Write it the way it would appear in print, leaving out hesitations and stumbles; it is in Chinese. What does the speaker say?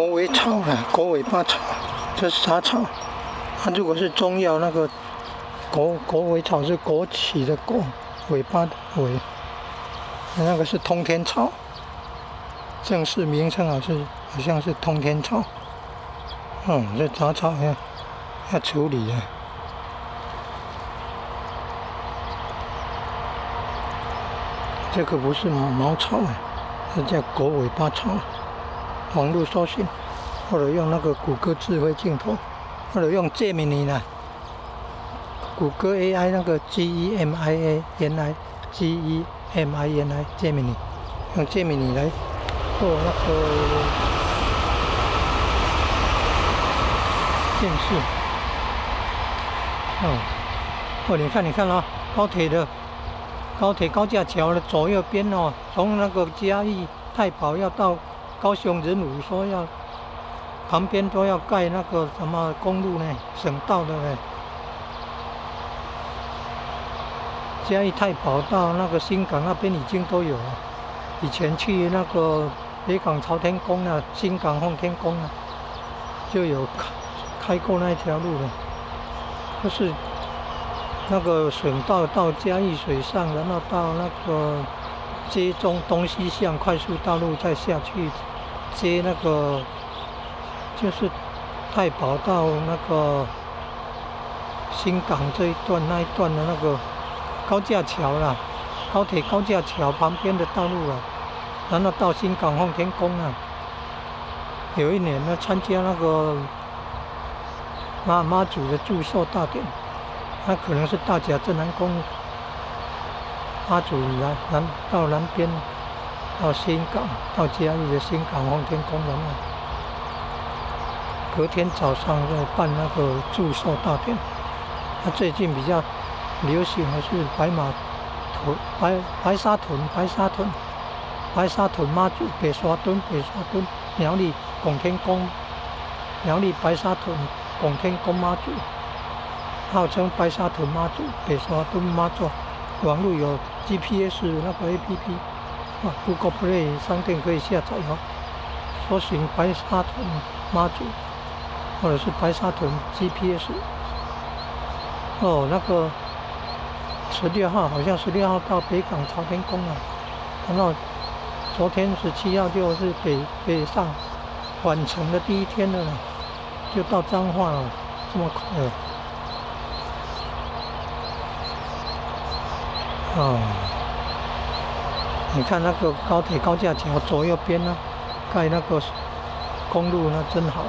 狗尾草啊，狗尾巴草，这是杂草。它如果是中药，那个狗尾草是枸杞的枸，尾巴的尾，那个是通天草。正式名称好像是通天草。这杂草要处理啊。这个不是茅草啊，这叫狗尾巴草。网络搜寻，或者用那个谷歌智慧镜头，或者用 Gemini 啦，谷歌 AI 那个 Gemini Gemini， 用 Gemini 来做那个辨识。你看啊，高铁高架桥的左右边哦，从那个嘉义太保要到高雄仁武，说要旁边都要盖那个什么公路呢？省道的呢。嘉义太保到那个新港那边已经都有了。以前去那个北港朝天宫啊，新港奉天宫啊，就有开过那条路了。就是那个省道到嘉义水上，然后到那个接中东西向快速道路，再下去接那个就是太保到那个新港那一段的那个高架桥啦，高铁高架桥旁边的道路啦，然后到新港奉天宫啊。有一年呢，参加那个妈祖的祝寿大典。那可能是大甲镇南宫妈祖到南边，到新港，到嘉义的新港奉天宫的隔天早上在办那个祝寿大典。那最近比较流行的是白沙屯妈祖，白沙屯苗栗拱天宫，苗栗白沙屯拱天宫妈祖。号称白沙屯妈祖、北沙屯妈祖，网络有 GPS 那个 APP，Google Play 商店可以下载哦。搜寻白沙屯妈祖，或者是白沙屯 GPS。那个16号好像16号到北港朝天宫了，然后昨天17号就是北上返程的第一天了，就到彰化了，这么快了。你看那个高铁高架桥左右边呢，盖那个公路那真好。